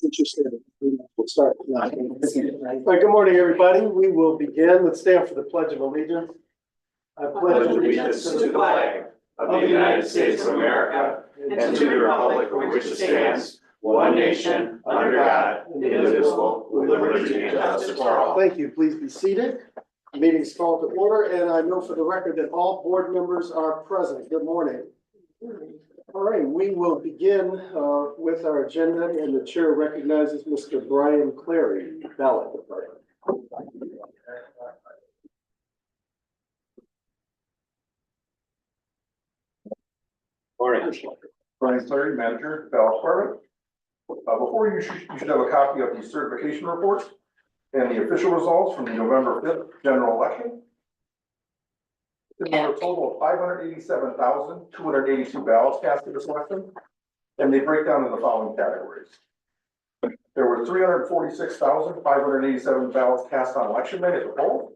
Interesting. We'll start. All right, good morning, everybody. We will begin. Let's stand for the Pledge of Allegiance. I Pledge allegiance to the flag of the United States of America and to the republic for which it stands, one nation, under God, indivisible, with liberty and justice for all. Thank you. Please be seated. The meeting is called to order, and I know for the record that all board members are present. Good morning. All right, we will begin with our agenda, and the chair recognizes Mr. Brian Clary, ballot department. Morning. Brian Clary, manager, ballot department. Before you should have a copy of the certification report and the official results from the November 5th general election. There were a total of 587,282 ballots cast in this election, and they break down in the following categories. There were 346,587 ballots cast on election day at the poll.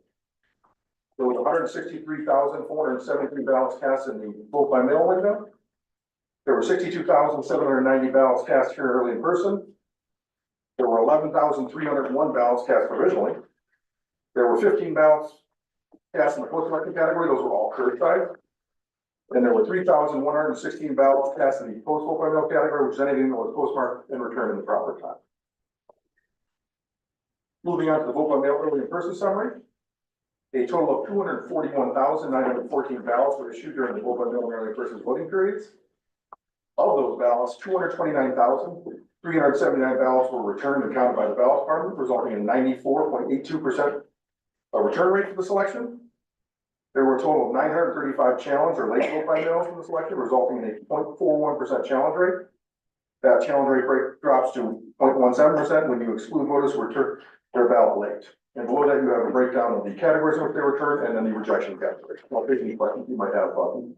There was 163,473 ballots cast in the vote by mail window. There were 62,790 ballots cast here early in person. There were 11,301 ballots cast provisionally. There were 15 ballots cast in the post-election category. Those were all curbside. And there were 3,116 ballots cast in the post-vote by mail category, which is anything that was postmarked and returned in the proper time. Moving on to the vote by mail early in person summary. A total of 241,914 ballots were issued during the vote by mail early in person voting periods. Of those ballots, 229,379 ballots were returned and counted by the ballot department, resulting in 94.82% return rate for the selection. There were a total of 935 challenge or late vote by mail for the selection, resulting in a 0.41% challenge rate. That challenge rate drops to 0.17% when you exclude voters who return their ballot late. And below that, you have a breakdown of the categories in which they returned and then the rejection category. I'll take any questions you might have about them.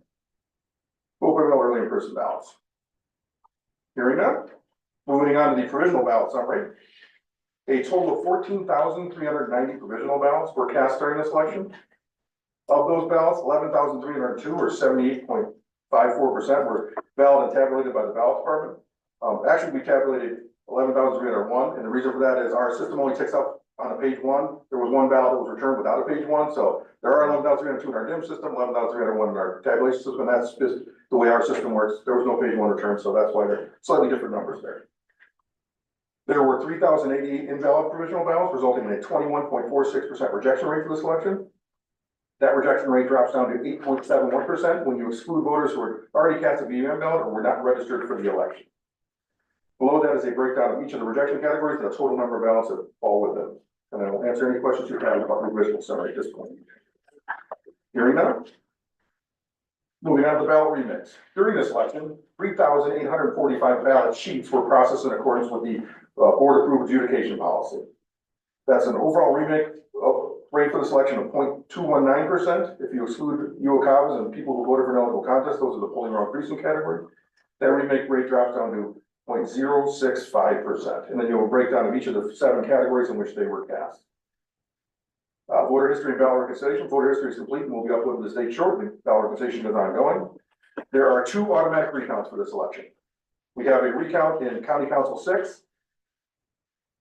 Vote by mail early in person ballots. Hearing none. Moving on to the provisional ballot summary. A total of 14,390 provisional ballots were cast during this election. Of those ballots, 11,302 or 78.54% were valid and tabulated by the ballot department. Actually, we tabulated 11,301, and the reason for that is our system only takes up on a page one. There was one ballot that was returned without a page one, so there are 11,302 in our DIM system, 11,301 in our tabulation system. That's just the way our system works. There was no page one return, so that's why they're slightly different numbers there. There were 3,088 invalid provisional ballots, resulting in a 21.46% rejection rate for this election. That rejection rate drops down to 8.71% when you exclude voters who were already cast a BUM ballot or were not registered for the election. Below that is a breakdown of each of the rejection categories and the total number of ballots that fall with them. And I will answer any questions you have about the provisional summary at this point. Hearing none. Moving on to the ballot remix. During this election, 3,845 ballot sheets were processed in accordance with the board approved adjudication policy. That's an overall remake rate for the selection of 0.219%. If you exclude UOCAVs and people who voted for an eligible contest, those are the polling wrong precinct category. That remake rate drops down to 0.065%. And then you'll break down of each of the 7 categories in which they were cast. Voter history and ballot reconciliation. Voter history is complete and will be uploaded to the state shortly. Ballot reconciliation is ongoing. There are 2 automatic recounts for this election. We have a recount in County Council 6,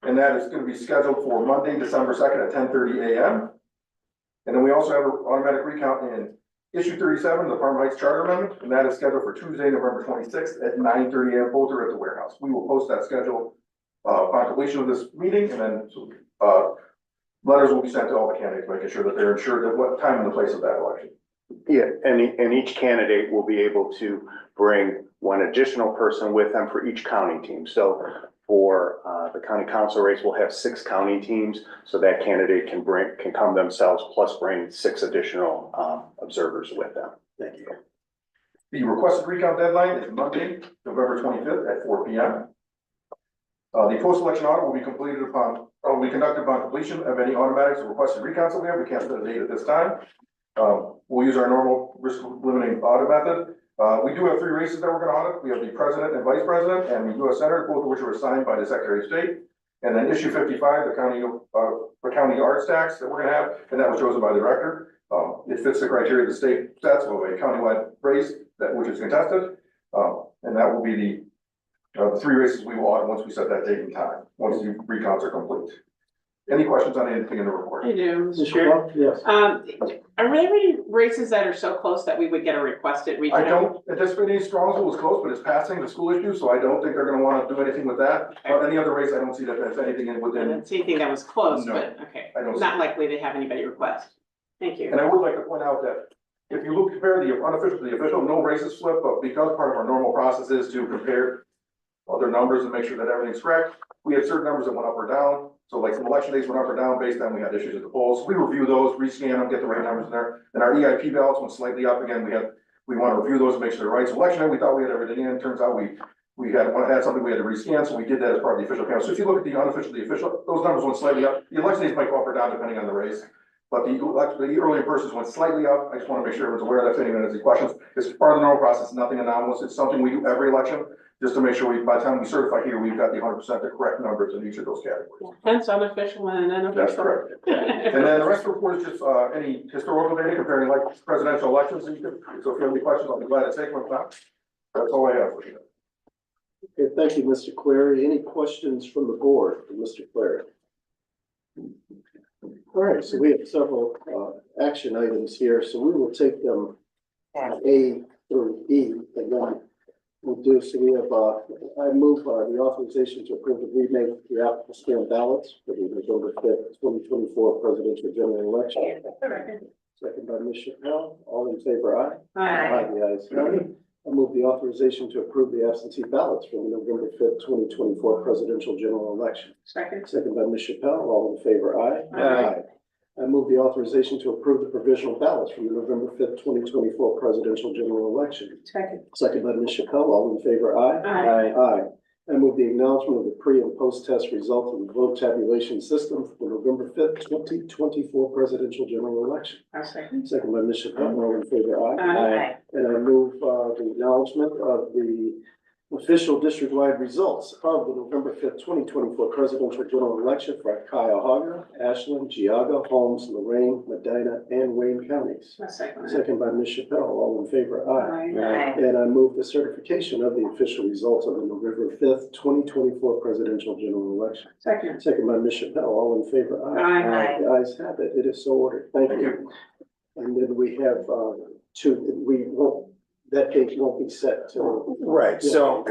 and that is going to be scheduled for Monday, December 2nd at 10:30 a.m. And then we also have an automatic recount in Issue 37, the Parma Heights Charter Amendment, and that is scheduled for Tuesday, November 26th at 9:30 a.m. Both are at the warehouse. We will post that schedule upon completion of this meeting, and then letters will be sent to all the candidates, making sure that they're ensured at what time and the place of that election. Yeah, and each candidate will be able to bring one additional person with them for each county team. So for the county council race, we'll have 6 county teams, so that candidate can come themselves, plus bring 6 additional observers with them. Thank you. The requested recount deadline is Monday, November 25th at 4 p.m. The post-election audit will be conducted upon completion of any automatics or requested recounts that we have. We can't set a date at this time. We'll use our normal risk limiting audit method. We do have 3 races that we're going to audit. We have the president and vice president and the U.S. Senator, both of which were assigned by the Secretary of State. And then issue 55, the county arts tax that we're going to have, and that was chosen by the director. It fits the criteria the state sets of a countywide race which is contested. And that will be the The three races we will audit once we set that date and time, once the recounts are complete. Any questions on anything in the report? I do, Mr. Mr. Chair. Coe? Yes. Are there any races that are so close that we would get a requested regional? I don't anticipate any Strongsville is close, but it's passing the school issue, so I don't think they're gonna wanna do anything with that. But any other race, I don't see that there's anything in I within. didn't see anything that was close, No, but okay, I don't see not likely to have anybody request. Thank you. And I would like to point out that if you look, compare the unofficial to the official, no races flip, but because part of our normal process is to compare other numbers and make sure that everything's correct, we had certain numbers that went up or down. So like some election days went up or down based on we had issues at the polls. We review those, rescan them, get the right numbers in there. And our EIP ballots went slightly up again. We want to review those and make sure they're right. So election day, we thought we had everything in. Turns out we had something we had to rescan, so we did that as part of the official count. So if you look at the unofficial, the official, those numbers went slightly up. The election days might go up or down depending on the race. But the earlier persons went slightly up. I just want to make sure everyone's aware of that. If anyone has any questions, it's part of the normal process, nothing anomalous. It's something we do every election, just to make sure by the time we certify here, we've got the 100% the correct numbers in each of those categories. Hence unofficial and unofficial. That's correct. And then the rest of the report is just any historical data comparing like presidential elections. So if you have any questions, I'll be glad to take them. That's all I have for you. Okay, thank you, Mr. Clary. Any questions from the board for Mr. Clary? All right, so we have several action items here, so we will take them A through E, and then we'll do, so we have, I move the authorization to approve the remake the applicable stand ballots for the November 5th, 2024 presidential general election. Second by Ms. Chappelle. All in favor, aye? Aye. The ayes have it. I move the authorization to approve the absentee ballots for the November 5th, 2024 presidential general election. Second. Second by Ms. Chappelle. All in favor, aye? Aye. I move the authorization to approve the provisional ballots from the November 5th, 2024 presidential general election. Second. Second by Ms. Chappelle. All in favor, aye? Aye. Aye. I move the acknowledgement of the pre and post test results of the vote tabulation system for the November 5th, 2024 presidential general election. I'll second. Second by Ms. Chappelle. All in favor, aye? Aye. And I move the acknowledgement of the official district-wide results of the November 5th, 2024 presidential general election for Cuyahoga, Ashland, Geauga, Holmes, Lorraine, Medina, and Wayne counties. I'll second. Second by Ms. Chappelle. All in favor, aye. Aye. And I move the certification of the official results of the November 5th, 2024 presidential general election. Second. Second by Ms. Chappelle. All in favor, aye. Aye. The ayes have it. It is so ordered. Thank you. And then we have that date won't be set till. Right, so,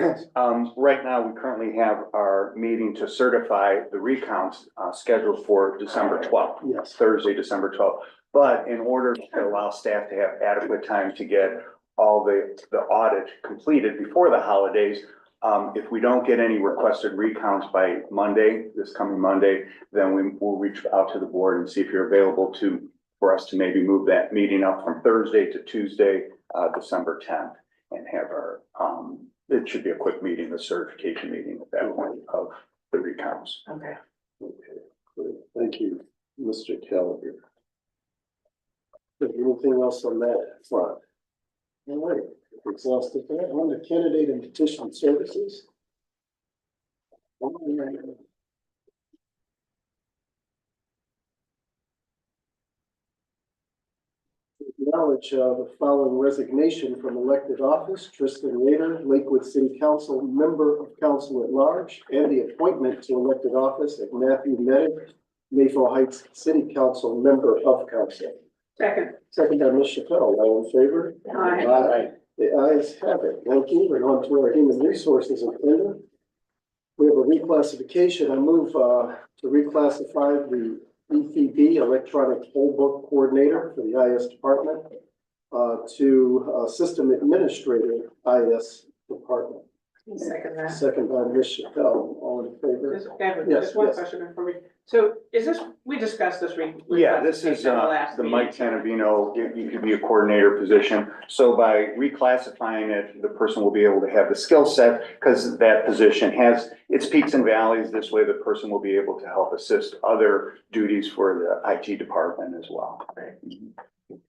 right now, we currently have our meeting to certify the recounts, scheduled for December 12th. Yes. Thursday, December 12th. But in order to allow staff to have adequate time to get all the audit completed before the holidays, if we don't get any requested recounts by Monday, this coming Monday, then we will reach out to the board and see if you're available for us to maybe move that meeting up from Thursday to Tuesday, December 10th, and have our, it should be a quick meeting, the certification meeting at that point of the recounts. Okay. Okay, great. Thank you, Mr. Gallagher. Anything else on that front? All right, exhausted that. On to candidate and petition services. Acknowledge the following resignation from elected office: Tristan Rader, Lakewood City Council Member of Council at Large, and the appointment to elected office of Matthew Medic, Mayfield Heights City Council Member of Council. Second. Second by Ms. Chappelle. All in favor? Aye. Aye. The ayes have it. Thank you. We're on to our human resources agenda. We have a reclassification. I move to reclassify the EPB, Electronic Poll Book Coordinator for the IS Department, to System Administrator, IS Department. Second that. Second by Ms. Chappelle. All in favor? Gavin, Yes, just one yes. question before we, so is this, we discussed this. Yeah, this is, the Mike Tanavino, you could be a coordinator position. So by reclassifying it, the person will be able to have the skill set, because that position has its peaks and valleys. This way, the person will be able to help assist other duties for the IT department as well.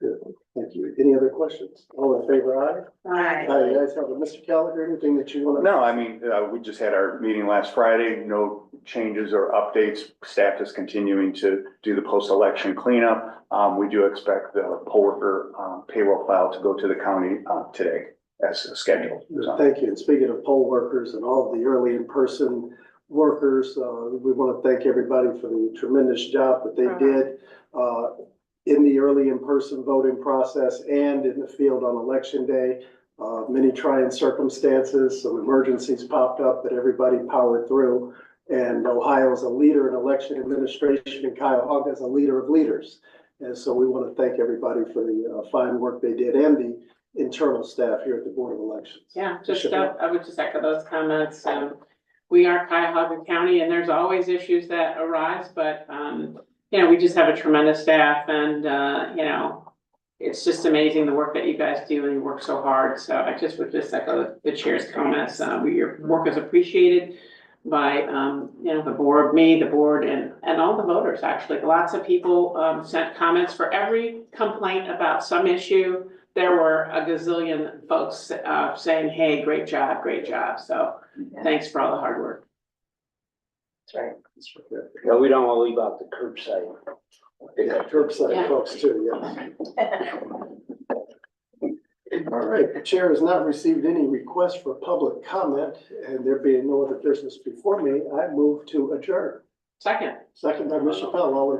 Good. Thank you. Any other questions? All in favor, aye? Aye. Aye, you guys have a Mr. Gallagher, anything that you want to? No, I mean, we just had our meeting last Friday, no changes or updates. Staff is continuing to do the post-election cleanup. We do expect the poll worker payroll file to go to the county today as scheduled. So, Thank you. And speaking of poll workers and all of the early in-person workers, we want to thank everybody for the tremendous job that they did in the early in-person voting process and in the field on election day. Many trying circumstances, some emergencies popped up, but everybody powered through. And Ohio's a leader in election administration, and Cuyahoga is a leader of leaders. And so we want to thank everybody for the fine work they did and the internal staff here at the Board of Elections. Yeah, just, I would just echo those comments. We are Cuyahoga County and there's always issues that arise, but, you know, we just have a tremendous staff and, you know, it's just amazing the work that you guys do and you work so hard. So I just would just echo the chair's comments. Your work is appreciated by, you know, the board, me, the board, and all the voters, actually. Lots of people sent comments for every complaint about some issue. There were a gazillion folks saying, hey, great job, great job. So thanks for all the hard work. That's right. No, we don't want to leave out the curbside. Curbside Yeah. folks too, yes. All right, the chair has not received any requests for public comment, and there being no other business before me, I move to adjourn. Second. Second by Ms. Chappelle, all in